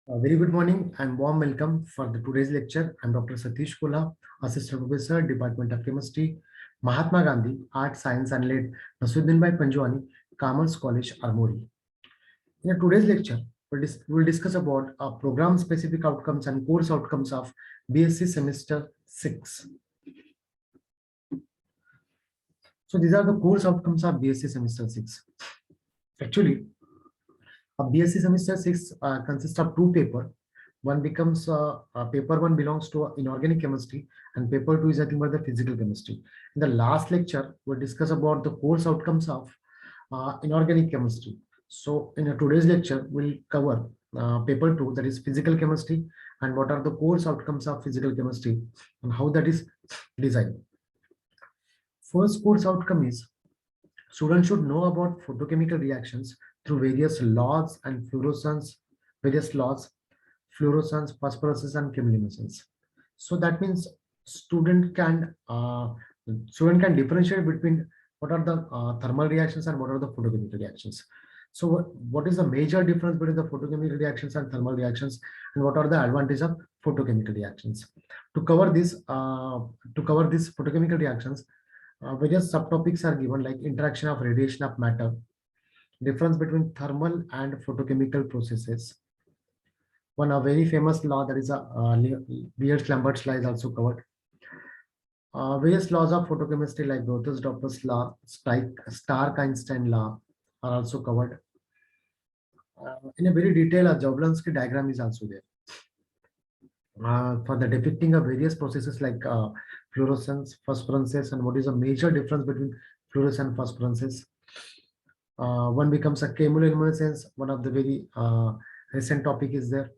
Very good morning and warm welcome for the today's lecture. I'm Dr. Satish Kola, Assistant Professor, Department of Chemistry, Mahatma Gandhi, Art, Science and Lead, Nasuddin Bhai Panjwani, Commerce College, Armori. In today's lecture, we'll discuss about program-specific outcomes and course outcomes of BSc Semester 6. So these are the course outcomes of BSc Semester 6. Actually, a BSc Semester 6 consists of two papers. One becomes paper one belongs to inorganic chemistry and paper two is nothing but the physical chemistry. In the last lecture, we'll discuss about the course outcomes of inorganic chemistry. So in today's lecture, we'll cover paper two, that is physical chemistry, and what are the course outcomes of physical chemistry and how that is designed. First course outcome is students should know about photochemical reactions through various laws and various laws, fluorescence, phosphorescence, and chemiluminescence. So that means student can uh, student can differentiate between what are the thermal reactions and what are the photochemical reactions. So what is the major difference between the photochemical reactions and thermal reactions, and what are the advantages of photochemical reactions? To cover this photochemical reactions, various subtopics are given like interaction of radiation of matter, difference between thermal and photochemical processes. One a very famous law, that is a Beers-Lambert's law, is also covered. Various laws of photochemistry like Rothes-Doppler's law, Stark-Einstein law are also covered. In a very detailed, Jablonski diagram is also there for the depicting of various processes like fluorescence, phosphorescence, and what is the major difference between fluorescence and phosphorescence. One becomes a chemoluminescence. One of the very recent topic is there.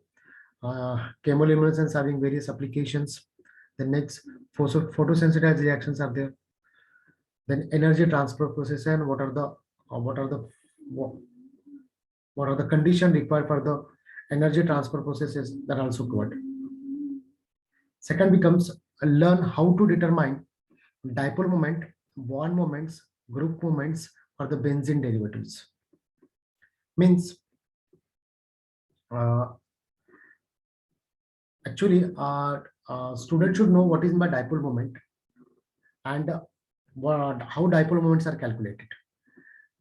Chemoluminescence having various applications. The next, photosensitized reactions are there. Then energy transfer process and what are the conditions required for the energy transfer processes, that are also covered. Second becomes learn how to determine dipole moment, bond moments, group moments for the benzene derivatives. Means actually students should know what is my dipole moment and how dipole moments are calculated.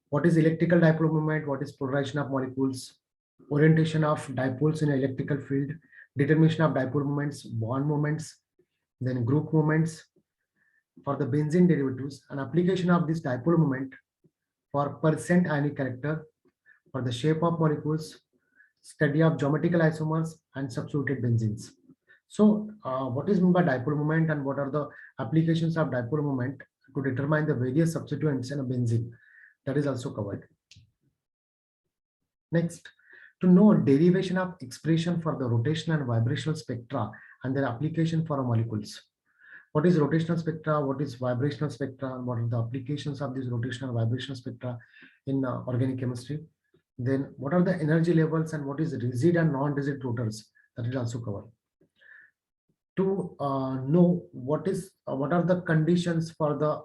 What is electrical dipole moment, what is polarization of molecules, orientation of dipoles in electrical field, determination of dipole moments, bond moments, then group moments for the benzene derivatives, and application of this dipole moment for percent ionic character, for the shape of molecules, study of geometrical isomers and substituted benzenes. So what is meant by dipole moment and what are the applications of dipole moment to determine the various substituents in a benzene, that is also covered. Next, to know derivation of expression for the rotational and vibrational spectra and their application for molecules. What is rotational spectra, what is vibrational spectra, and what are the applications of these rotational and vibrational spectra in organic chemistry. Then what are the energy levels and what is rigid and non-rigid rotors, that is also covered. To know what are the conditions for the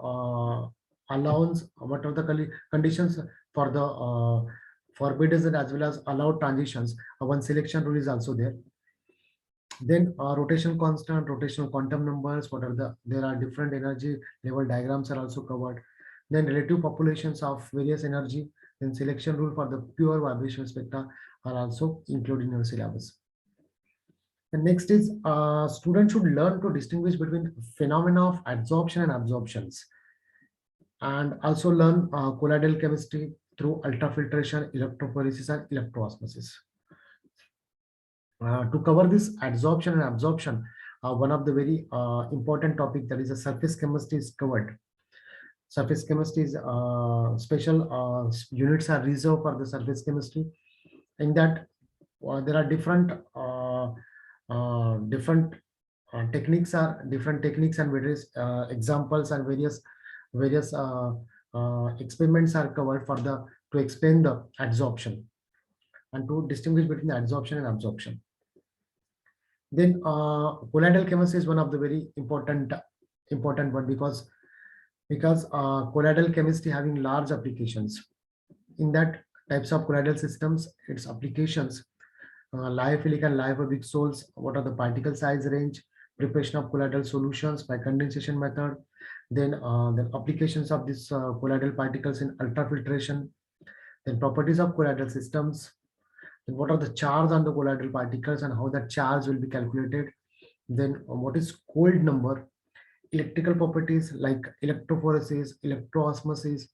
allowance, what are the conditions for the forbidden as well as allowed transitions. One selection rule is also there. Then rotation constant, rotational quantum numbers, there are different energy level diagrams are also covered. Then relative populations of various energy, then selection rule for the pure vibration spectra are also included in your syllabus. The next is students should learn to distinguish between phenomena of adsorption and absorptions, and also learn colloidal chemistry through ultrafiltration, electrophoresis, and electroosmosis. To cover this adsorption and absorption, one of the very important topic, that is a surface chemistry, is covered. Surface chemistry is special units are reserved for the surface chemistry. In that, there are different techniques and various examples and various experiments are covered for to explain the adsorption and to distinguish between the adsorption and absorption. Then colloidal chemistry is one of the very important one, because colloidal chemistry having large applications. In that types of colloidal systems, its applications Lyophilic and lyophobic soles, what are the particle size range, preparation of colloidal solutions by condensation method, then the applications of these colloidal particles in ultrafiltration, then properties of colloidal systems, then what are the charge on the colloidal particles and how that charge will be calculated, then what is cold number, electrical properties like electrophoresis, electroosmosis,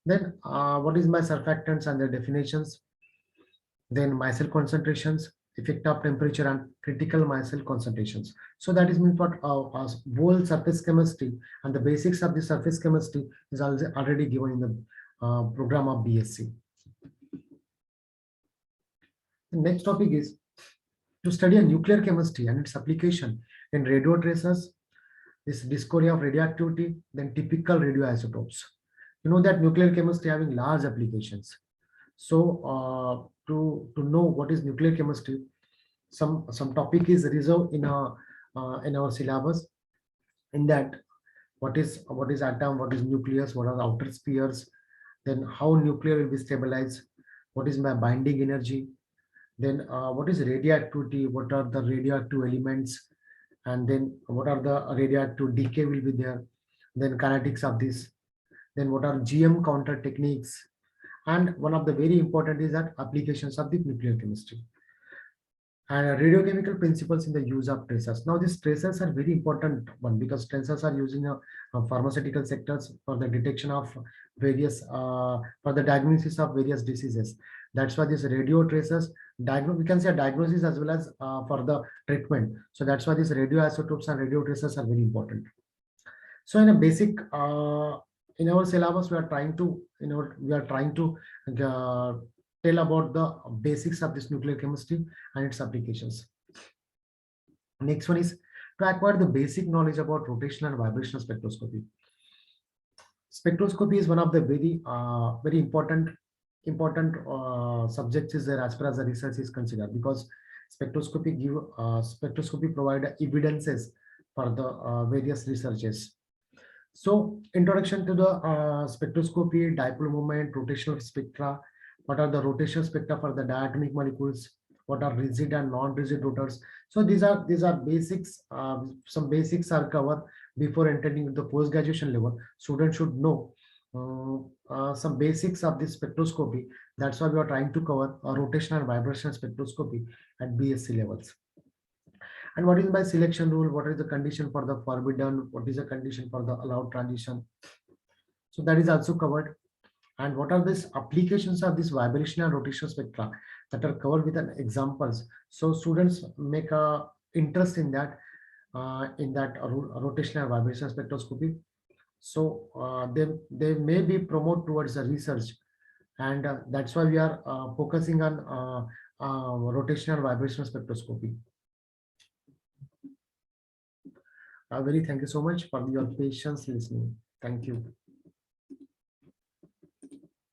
then what is my surfactants and their definitions, then micelle concentrations, effect of temperature and critical micelle concentrations. So that is meant for whole surface chemistry, and the basics of the surface chemistry is already given in the program of BSc. The next topic is to study a nuclear chemistry and its application in radio tracers, this discovery of radioactivity, then typical radioisotopes. You know that nuclear chemistry having large applications. So to know what is nuclear chemistry, some topic is reserved in our syllabus. In that, what is atom, what is nucleus, what are the outer spheres, then how nuclear will be stabilized, what is my binding energy, then what is radioactivity, what are the radioactive elements, and then what are the radioactive decay will be there, then kinetics of this, then what are GM counter techniques, and one of the very important is that applications of the nuclear chemistry and radiochemical principles in the use of tracers. Now these tracers are very important one because tracers are using pharmaceutical sectors for the detection of various for the diagnosis of various diseases. That's why these radio tracers we can say diagnosis as well as for the treatment. So that's why these radioisotopes and radio tracers are very important. So in a basic in our syllabus, we are trying to tell about the basics of this nuclear chemistry and its applications. Next one is to acquire the basic knowledge about rotational and vibrational spectroscopy. Spectroscopy is one of the very important subjects is there as far as the research is considered, because spectroscopy provide evidences for the various researches. So introduction to the spectroscopy, dipole moment, rotational spectra. What are the rotational spectra for the diatomic molecules? What are rigid and non-rigid rotors? So these are basics. Some basics are covered before entering into the post-graduation level. Students should know some basics of this spectroscopy. That's why we are trying to cover rotational and vibrational spectroscopy at BSc levels. And what is my selection rule? What is the condition for the forbidden? What is the condition for the allowed transition? So that is also covered. And what are these applications of this vibrational and rotational spectra that are covered with an examples? So students make a interest in that rotational and vibrational spectroscopy. So they may be promote towards the research, and that's why we are focusing on rotational vibrational spectroscopy. Very thank you so much for your patience listening. Thank you.